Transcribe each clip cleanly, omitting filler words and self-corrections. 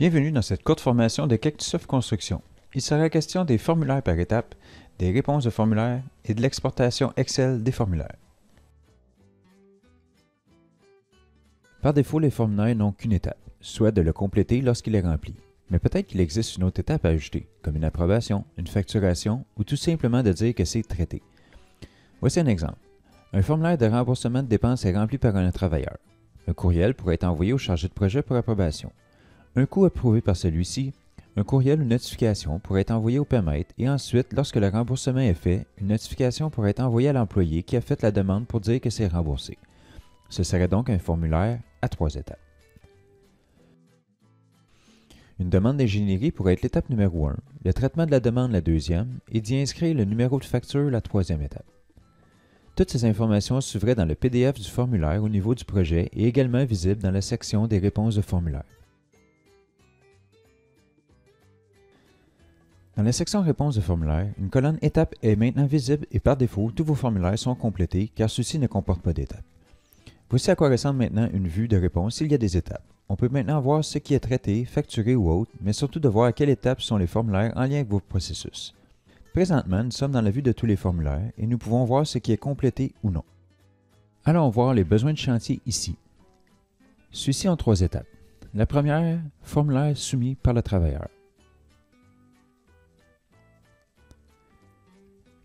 Bienvenue dans cette courte formation de Cactusoft Construction. Il sera question des formulaires par étapes, des réponses de formulaires et de l'exportation Excel des formulaires. Par défaut, les formulaires n'ont qu'une étape, soit de le compléter lorsqu'il est rempli. Mais peut-être qu'il existe une autre étape à ajouter, comme une approbation, une facturation ou tout simplement de dire que c'est traité. Voici un exemple. Un formulaire de remboursement de dépenses est rempli par un travailleur. Un courriel pourrait être envoyé au chargé de projet pour approbation. Un coût approuvé par celui-ci, un courriel ou notification pourrait être envoyé au paiemètre et ensuite, lorsque le remboursement est fait, une notification pourrait être envoyée à l'employé qui a fait la demande pour dire que c'est remboursé. Ce serait donc un formulaire à 3 étapes. Une demande d'ingénierie pourrait être l'étape numéro 1, le traitement de la demande la deuxième et d'y inscrire le numéro de facture la troisième étape. Toutes ces informations suivraient dans le PDF du formulaire au niveau du projet et également visibles dans la section des réponses de formulaire. Dans la section Réponses de formulaire, une colonne Étapes est maintenant visible et par défaut, tous vos formulaires sont complétés car ceux-ci ne comportent pas d'étapes. Voici à quoi ressemble maintenant une vue de réponse s'il y a des étapes. On peut maintenant voir ce qui est traité, facturé ou autre, mais surtout de voir à quelle étape sont les formulaires en lien avec vos processus. Présentement, nous sommes dans la vue de tous les formulaires et nous pouvons voir ce qui est complété ou non. Allons voir les besoins de chantier ici. Ceux-ci ont 3 étapes. La première, formulaire soumis par le travailleur.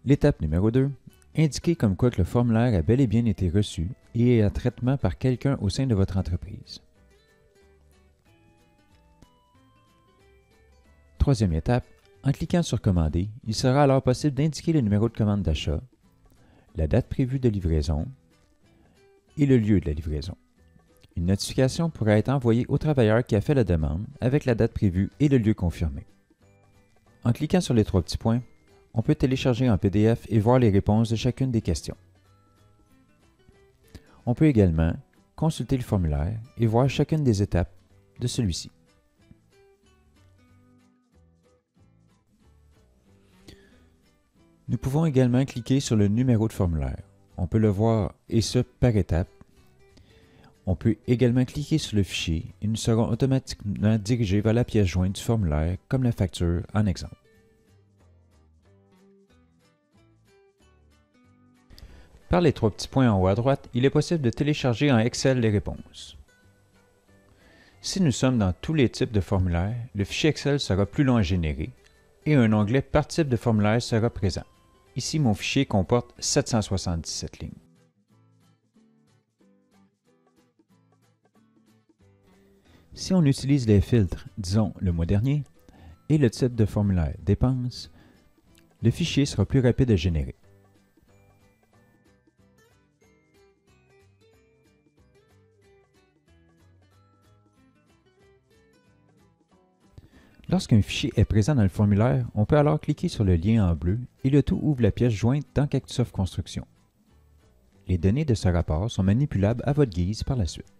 L'étape numéro 2, indiquer comme quoi que le formulaire a bel et bien été reçu et est en traitement par quelqu'un au sein de votre entreprise. Troisième étape, en cliquant sur Commander, il sera alors possible d'indiquer le numéro de commande d'achat, la date prévue de livraison et le lieu de la livraison. Une notification pourra être envoyée au travailleur qui a fait la demande avec la date prévue et le lieu confirmé. En cliquant sur les 3 petits points, on peut télécharger en PDF et voir les réponses de chacune des questions. On peut également consulter le formulaire et voir chacune des étapes de celui-ci. Nous pouvons également cliquer sur le numéro de formulaire. On peut le voir et ce par étape. On peut également cliquer sur le fichier et nous serons automatiquement dirigés vers la pièce jointe du formulaire comme la facture en exemple. Par les 3 petits points en haut à droite, il est possible de télécharger en Excel les réponses. Si nous sommes dans tous les types de formulaires, le fichier Excel sera plus long à générer et un onglet par type de formulaire sera présent. Ici, mon fichier comporte 777 lignes. Si on utilise les filtres, disons le mois dernier, et le type de formulaire dépenses, le fichier sera plus rapide à générer. Lorsqu'un fichier est présent dans le formulaire, on peut alors cliquer sur le lien en bleu et le tout ouvre la pièce jointe dans Cactusoft Construction. Les données de ce rapport sont manipulables à votre guise par la suite.